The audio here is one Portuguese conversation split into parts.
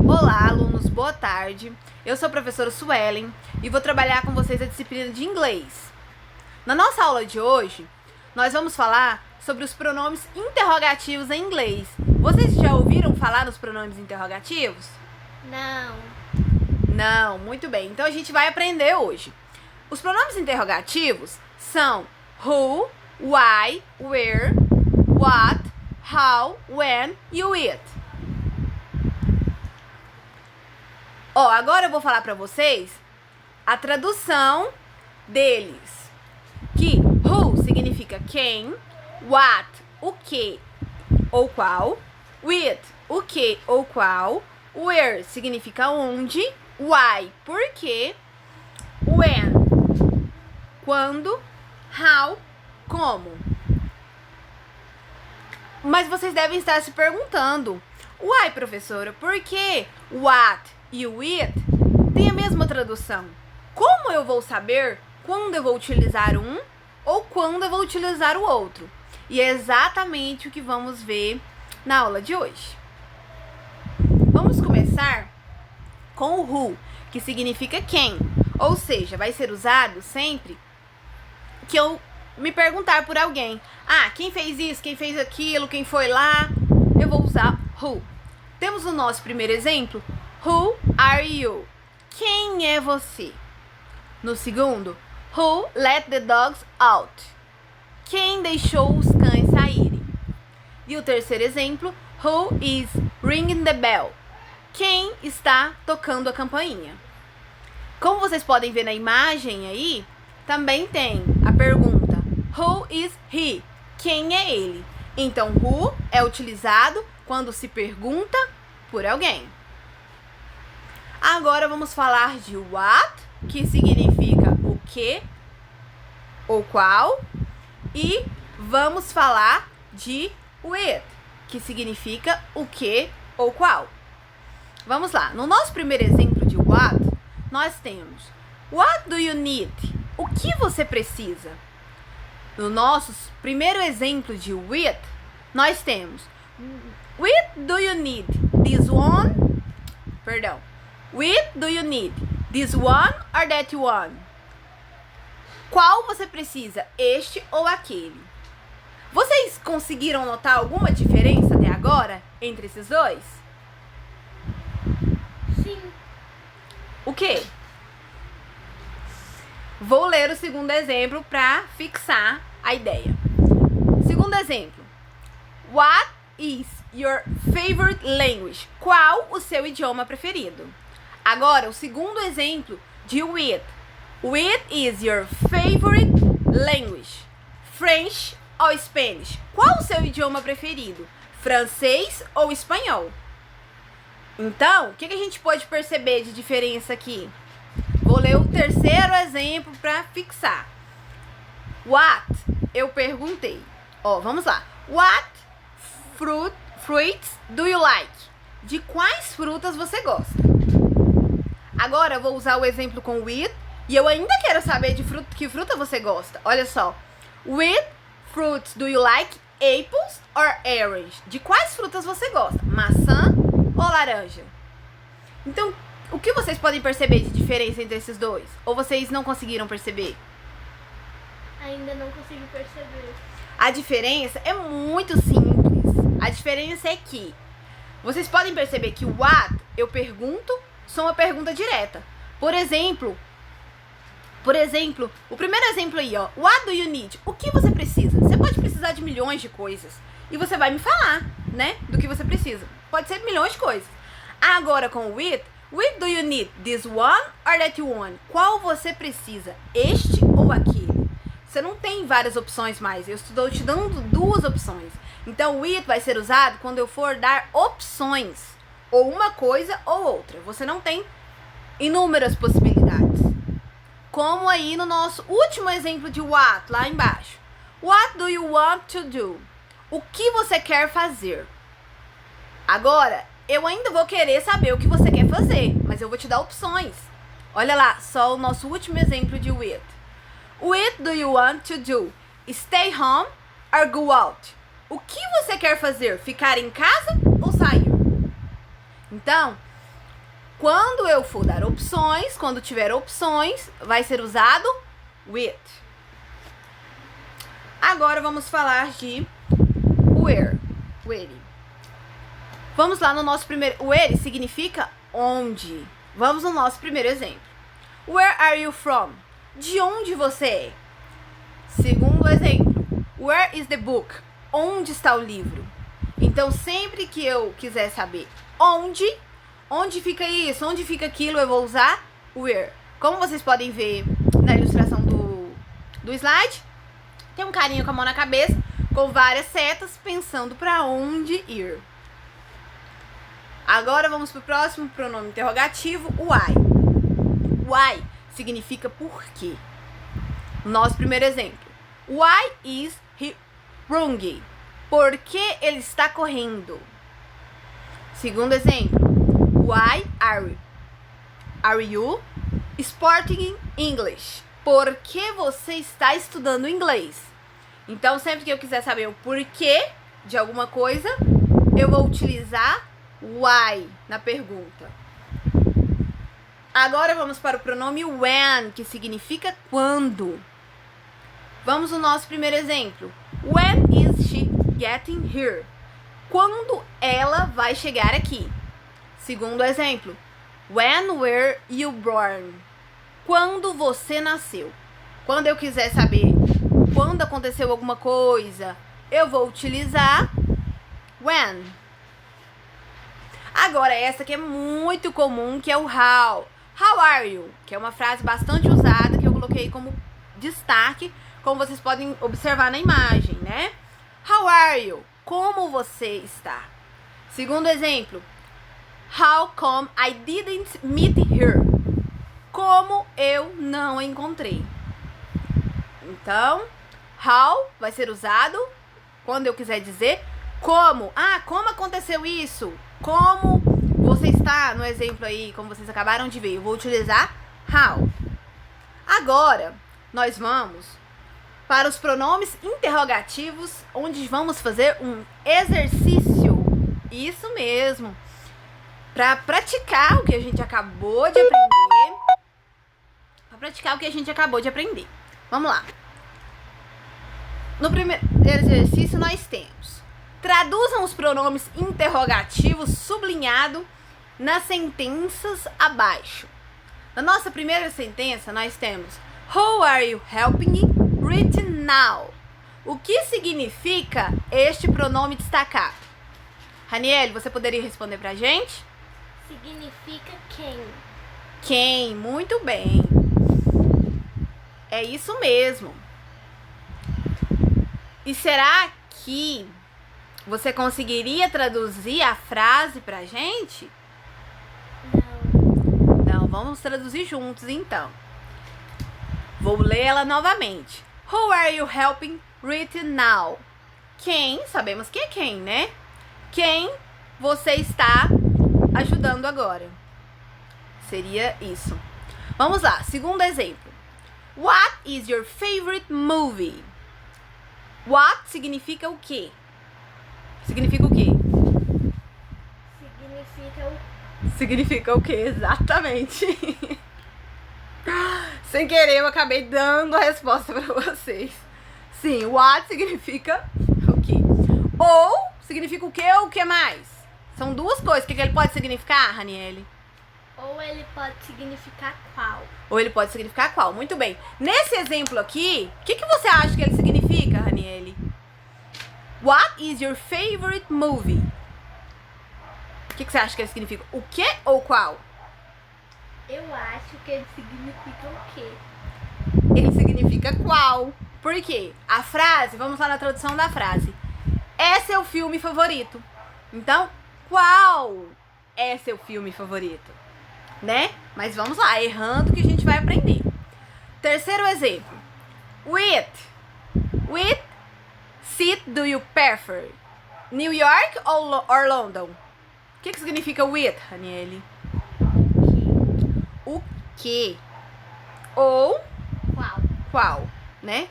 Olá, alunos, boa tarde. Eu sou a professora Suelen e vou trabalhar com vocês a disciplina de inglês. Na nossa aula de hoje, nós vamos falar sobre os pronomes interrogativos em inglês. Vocês já ouviram falar nos pronomes interrogativos? Não. Não, muito bem. Então a gente vai aprender hoje. Os pronomes interrogativos são who, why, where, what, how, when e with. Agora eu vou falar pra vocês a tradução deles. Que who significa quem, what, o que ou qual, with, o que ou qual, where significa onde, why, por quê, when, quando, how, como. Mas vocês devem estar se perguntando, why, professora, por que what e o with tem a mesma tradução? Como eu vou saber quando eu vou utilizar um ou quando eu vou utilizar o outro? E é exatamente o que vamos ver na aula de hoje. Vamos começar com o who, que significa quem, ou seja, vai ser usado sempre que eu me perguntar por alguém. Quem fez isso, quem fez aquilo, quem foi lá? Eu vou usar who. Temos o nosso primeiro exemplo. Who are you? Quem é você? No segundo, who let the dogs out? Quem deixou os cães saírem? E o terceiro exemplo, who is ringing the bell? Quem está tocando a campainha? Como vocês podem ver na imagem aí, também tem a pergunta, who is he? Quem é ele? Então, who é utilizado quando se pergunta por alguém. Agora vamos falar de what, que significa o que ou qual, e vamos falar de with, que significa o que ou qual. Vamos lá, no nosso primeiro exemplo de what, nós temos what do you need? O que você precisa? No nosso primeiro exemplo de with, nós temos with do you need this one? With do you need this one or that one? Qual você precisa, este ou aquele? Vocês conseguiram notar alguma diferença até agora entre esses dois? Sim. O quê? Vou ler o segundo exemplo para fixar a ideia. Segundo exemplo. What is your favorite language? Qual o seu idioma preferido? Agora, o segundo exemplo de with. With is your favorite language? French ou Spanish? Qual o seu idioma preferido? Francês ou espanhol? Então, o que a gente pode perceber de diferença aqui? Vou ler o terceiro exemplo para fixar. What? Eu perguntei. Vamos lá. What fruits do you like? De quais frutas você gosta? Agora eu vou usar o exemplo com with e eu ainda quero saber de que fruta você gosta. Olha só. With fruits do you like apples or orange? De quais frutas você gosta? Maçã ou laranja? Então, o que vocês podem perceber de diferença entre esses dois? Ou vocês não conseguiram perceber? Ainda não consigo perceber. A diferença é muito simples. A diferença é que vocês podem perceber que o what, eu pergunto, são uma pergunta direta. Por exemplo, o primeiro exemplo aí, what do you need? O que você precisa? Você pode precisar de milhões de coisas. E você vai me falar, né, do que você precisa. Pode ser milhões de coisas. Agora com with do you need this one or that one? Qual você precisa? Este ou aquele? Você não tem várias opções mais. Eu estou te dando duas opções. Então, with vai ser usado quando eu for dar opções. Ou uma coisa ou outra. Você não tem inúmeras possibilidades. Como aí no nosso último exemplo de what, lá embaixo. What do you want to do? O que você quer fazer? Agora, eu ainda vou querer saber o que você quer fazer, mas eu vou te dar opções. Olha lá, só o nosso último exemplo de with. What do you want to do? Stay home or go out? O que você quer fazer? Ficar em casa ou sair? Então, Quando eu for dar opções, quando tiver opções, vai ser usado with. Agora vamos falar de where. Where. Vamos lá no nosso primeiro. Where significa onde. Vamos no nosso primeiro exemplo. Where are you from? De onde você é? Segundo exemplo. Where is the book? Onde está o livro? Então, sempre que eu quiser saber onde fica isso, onde fica aquilo, eu vou usar where. Como vocês podem ver na ilustração do slide, tem um carinha com a mão na cabeça, com várias setas, pensando para onde ir. Agora vamos para o próximo pronome interrogativo, why. Why significa por quê. Nosso primeiro exemplo. Why is he running? Por que ele está correndo? Segundo exemplo. Why are you speaking English? Por que você está estudando inglês? Então, sempre que eu quiser saber o porquê de alguma coisa, eu vou utilizar why na pergunta. Agora vamos para o pronome when, que significa quando. Vamos no nosso primeiro exemplo. When is she getting here? Quando ela vai chegar aqui? Segundo exemplo. When were you born? Quando você nasceu? Quando eu quiser saber quando aconteceu alguma coisa, eu vou utilizar when. Agora, essa que é muito comum, que é o how. How are you? Que é uma frase bastante usada, que eu coloquei como destaque, como vocês podem observar na imagem, né? How are you? Como você está? Segundo exemplo. How come I didn't meet her? Como eu não a encontrei? Então, how vai ser usado quando eu quiser dizer como. Ah, como aconteceu isso? Como você está, no exemplo aí, como vocês acabaram de ver, eu vou utilizar how. Agora, nós vamos para os pronomes interrogativos, onde vamos fazer um exercício. Isso mesmo. Para praticar o que a gente acabou de aprender. Vamos lá. No primeiro exercício nós temos: traduzam os pronomes interrogativos sublinhado nas sentenças abaixo. Na nossa primeira sentença nós temos Who are you helping right now? O que significa este pronome destacado? Raniele, você poderia responder pra gente? Significa quem. Quem, muito bem. É isso mesmo. E será que você conseguiria traduzir a frase pra gente? Não. Não, vamos traduzir juntos então. Vou ler ela novamente. Who are you helping right now? Quem, sabemos que é quem, né? Quem você está ajudando agora? Seria isso. Vamos lá, segundo exemplo. What is your favorite movie? What significa o quê? Significa o quê? Significa o quê? Exatamente. Sem querer, eu acabei dando a resposta para vocês. Sim, what significa o quê? Ou significa o quê ou o que mais? São duas coisas. O que ele pode significar, Raniele? Ou ele pode significar qual? Ou ele pode significar qual? Muito bem. Nesse exemplo aqui, o que você acha que ele significa, Raniele? What is your favorite movie? O que você acha que ele significa? O que ou qual? Eu acho que ele significa o quê? Ele significa qual. Por quê? A frase, vamos lá na tradução da frase. É seu filme favorito. Então, qual é seu filme favorito? Né? Mas vamos lá, errando que a gente vai aprender. Terceiro exemplo. With city do you prefer? New York or London? O que significa with, Raniele? O que? Ou qual, né?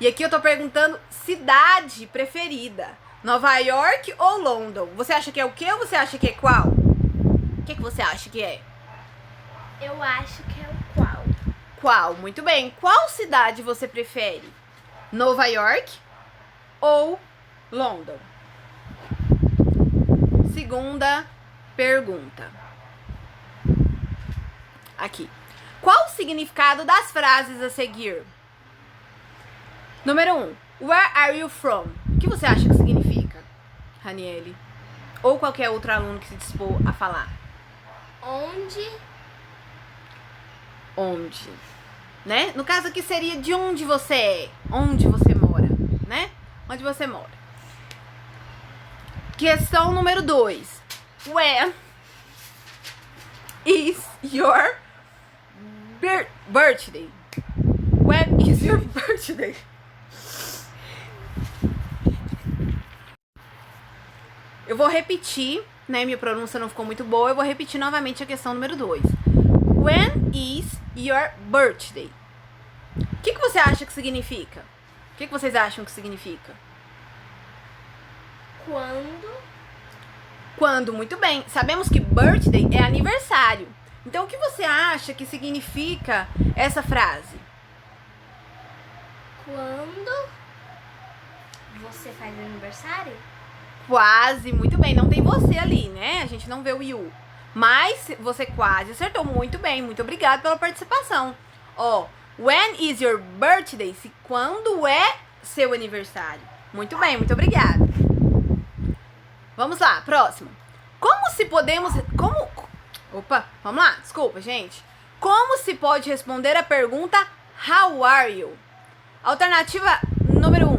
E aqui eu tô perguntando cidade preferida. Nova York ou London? Você acha que é o que ou você acha que é qual? O que você acha que é? Eu acho que é o qual. Qual? Muito bem. Qual cidade você prefere? Nova York ou London? Segunda pergunta. Aqui. Qual o significado das frases a seguir? Número 1. Where are you from? O que você acha que significa, Raniele? Ou qualquer outro aluno que se dispor a falar. Onde? Onde? Né? No caso aqui seria de onde você é. Onde você mora, né? Onde você mora. Questão número 2. When is your birthday? When is your birthday? Eu vou repetir, né? Minha pronúncia não ficou muito boa. Eu vou repetir novamente a questão número 2. When is your birthday? O que você acha que significa? O que vocês acham que significa? Quando? Quando, muito bem. Sabemos que birthday é aniversário. Então, o que você acha que significa essa frase? Quando você faz aniversário? Quase, muito bem. Não tem você ali, né? A gente não vê o you. Mas você quase acertou. Muito bem. Muito obrigada pela participação. Ó, when is your birthday? Quando é seu aniversário? Muito bem, muito obrigada. Vamos lá, próximo. Vamos lá, desculpa, gente. Como se pode responder a pergunta How are you? Alternativa número 1,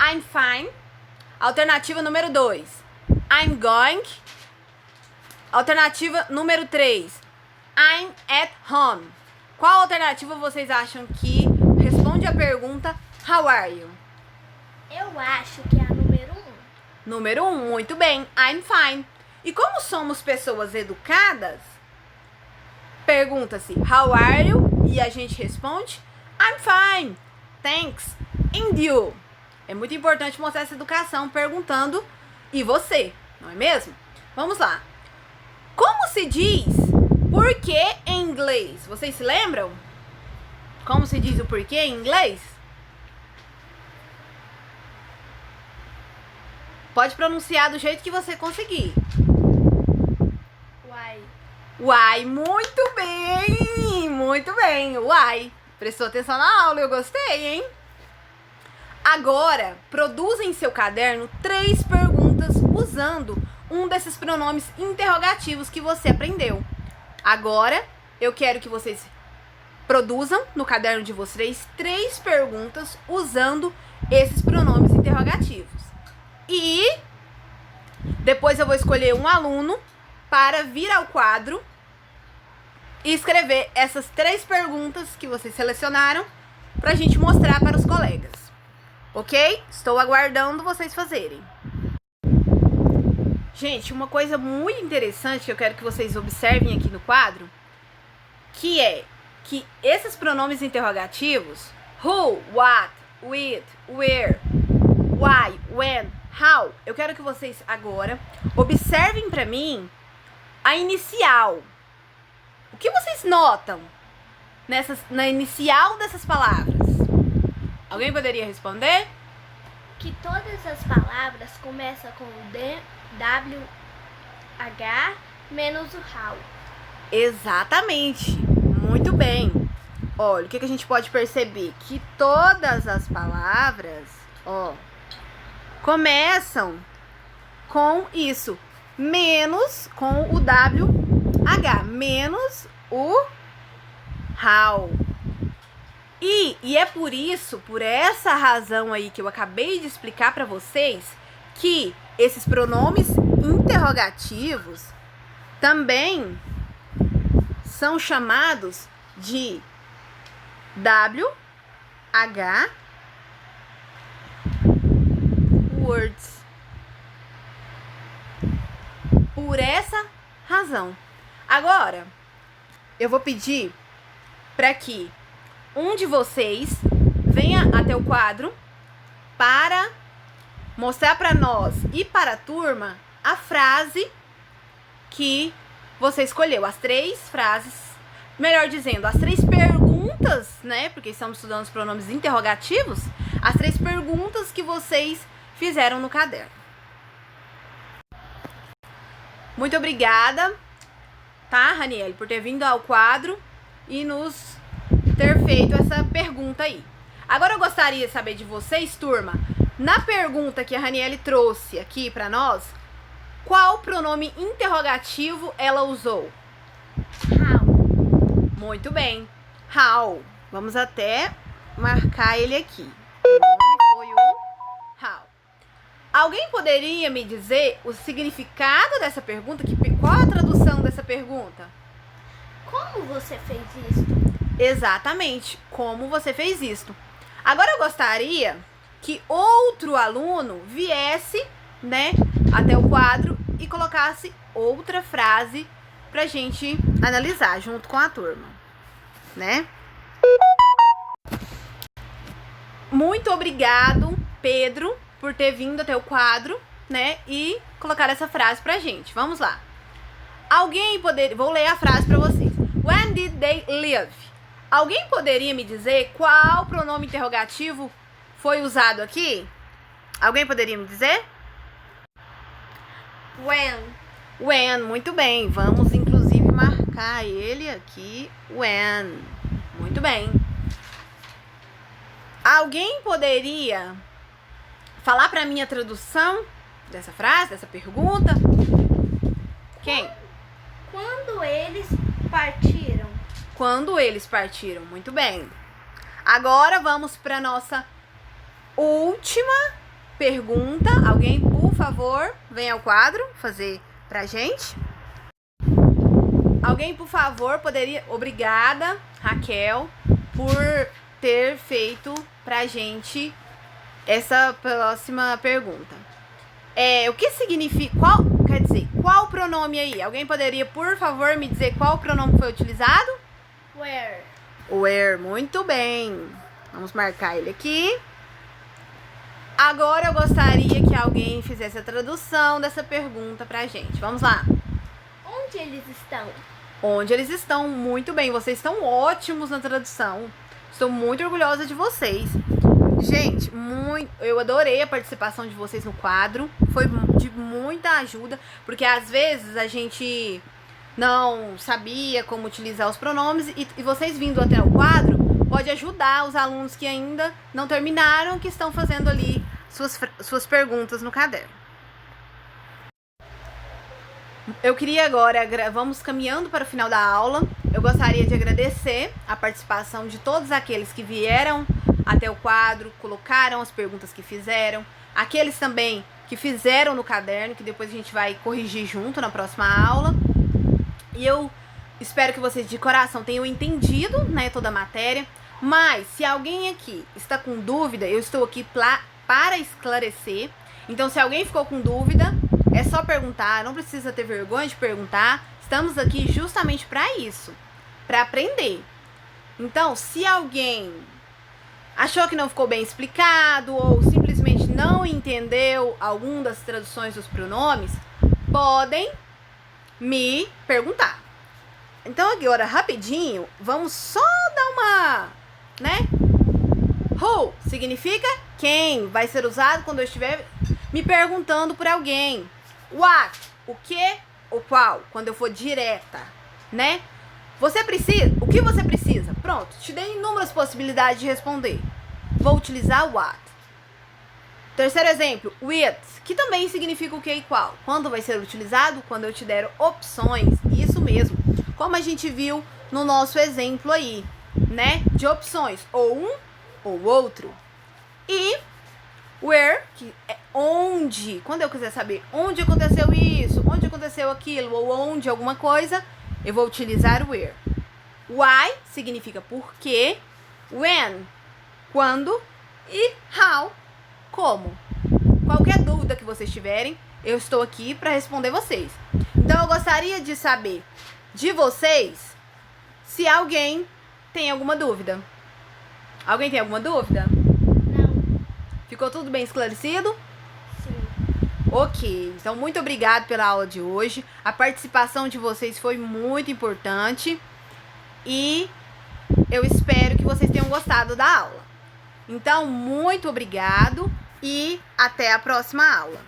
I'm fine. Alternativa número 2, I'm going. Alternativa número 3, I'm at home. Qual alternativa vocês acham que responde a pergunta How are you? Eu acho que é a número 1. Número 1, muito bem, I'm fine. E como somos pessoas educadas, pergunta-se How are you? E a gente responde I'm fine, thanks, and you? É muito importante mostrar essa educação perguntando e você, não é mesmo? Vamos lá. Como se diz porquê em inglês? Vocês se lembram? Como se diz o porquê em inglês? Pode pronunciar do jeito que você conseguir. Why? Why, muito bem, why. Prestou atenção na aula, eu gostei, hein? Agora, produza em seu caderno 3 perguntas usando um desses pronomes interrogativos que você aprendeu. Agora, eu quero que vocês produzam no caderno de vocês 3 perguntas usando esses pronomes interrogativos. E depois eu vou escolher um aluno para vir ao quadro e escrever essas 3 perguntas que vocês selecionaram para a gente mostrar para os colegas. Ok? Estou aguardando vocês fazerem. Gente, uma coisa muito interessante que eu quero que vocês observem aqui no quadro, que é que esses pronomes interrogativos, who, what, with, where, why, when, how, eu quero que vocês agora observem para mim a inicial. O que vocês notam na inicial dessas palavras? Alguém poderia responder? Que todas as palavras começam com o D, W, H, menos o how. Exatamente. Muito bem. Olha, o que a gente pode perceber? Que todas as palavras, começam com isso. Menos com o WH. Menos o how. E é por isso, por essa razão aí que eu acabei de explicar para vocês, que esses pronomes interrogativos também são chamados de WH words. Por essa razão. Agora, eu vou pedir para que um de vocês venha até o quadro para mostrar para nós e para a turma a frase que você escolheu, as 3 frases melhor dizendo, as 3 perguntas, né? Porque estamos estudando os pronomes interrogativos, as 3 perguntas que vocês fizeram no caderno. Muito obrigada, tá, Raniele, por ter vindo ao quadro e nos ter feito essa pergunta aí. Agora eu gostaria de saber de vocês, turma, na pergunta que a Raniele trouxe aqui pra nós, qual pronome interrogativo ela usou? How. Muito bem, how. Vamos até marcar ele aqui. O nome foi o how. Alguém poderia me dizer o significado dessa pergunta? Qual a tradução dessa pergunta? Como você fez isso? Exatamente, como você fez isto. Agora eu gostaria que outro aluno viesse, né, até o quadro e colocasse outra frase pra gente analisar junto com a turma, né? Muito obrigado, Pedro, por ter vindo até o quadro, né, e colocar essa frase pra gente. Vamos lá. Vou ler a frase pra vocês. When did they live? Alguém poderia me dizer qual pronome interrogativo foi usado aqui? Alguém poderia me dizer? When. When, muito bem. Vamos, inclusive, marcar ele aqui. When. Muito bem. Alguém poderia falar pra mim a tradução dessa frase, dessa pergunta? Quem? Quando eles partiram. Quando eles partiram. Muito bem. Agora vamos pra nossa última pergunta. Alguém, por favor, venha ao quadro fazer pra gente. Alguém, por favor, poderia... Obrigada, Raquel, por ter feito pra gente essa próxima pergunta. O que significa... Qual pronome aí? Alguém poderia, por favor, me dizer qual pronome foi utilizado? Where. Where, muito bem. Vamos marcar ele aqui. Agora eu gostaria que alguém fizesse a tradução dessa pergunta pra gente. Vamos lá. Onde eles estão? Onde eles estão? Muito bem, vocês estão ótimos na tradução. Estou muito orgulhosa de vocês. Gente, eu adorei a participação de vocês no quadro. Foi de muita ajuda, porque às vezes a gente não sabia como utilizar os pronomes e vocês vindo até o quadro pode ajudar os alunos que ainda não terminaram, que estão fazendo ali suas perguntas no caderno. Eu queria agora, vamos caminhando para o final da aula, eu gostaria de agradecer a participação de todos aqueles que vieram até o quadro, colocaram as perguntas que fizeram, aqueles também que fizeram no caderno, que depois a gente vai corrigir junto na próxima aula. E eu espero que vocês de coração tenham entendido, né, toda a matéria. Mas se alguém aqui está com dúvida, eu estou aqui para esclarecer. Então, se alguém ficou com dúvida, é só perguntar, não precisa ter vergonha de perguntar. Estamos aqui justamente para isso, para aprender. Então, se alguém achou que não ficou bem explicado ou simplesmente não entendeu alguma das traduções dos pronomes, podem me perguntar. Então agora, rapidinho, vamos só dar uma, né? Who significa quem, vai ser usado quando eu estiver me perguntando por alguém. What, o que, o qual, quando eu for direta, né? Você precisa, o que você precisa? Pronto, te dei inúmeras possibilidades de responder. Vou utilizar what. Terceiro exemplo, with, que também significa o que e qual. Quando vai ser utilizado? Quando eu te der opções. Isso mesmo. Como a gente viu no nosso exemplo aí, né? De opções. Ou um ou outro. E where, que é onde. Quando eu quiser saber onde aconteceu isso, onde aconteceu aquilo, ou onde alguma coisa, eu vou utilizar where. Why significa por quê. When, quando. E how, como. Qualquer dúvida que vocês tiverem, eu estou aqui para responder vocês. Então eu gostaria de saber de vocês se alguém tem alguma dúvida. Alguém tem alguma dúvida? Não. Ficou tudo bem esclarecido? Sim. Ok, então muito obrigado pela aula de hoje. A participação de vocês foi muito importante. e eu espero que vocês tenham gostado da aula. Então, muito obrigado e até a próxima aula.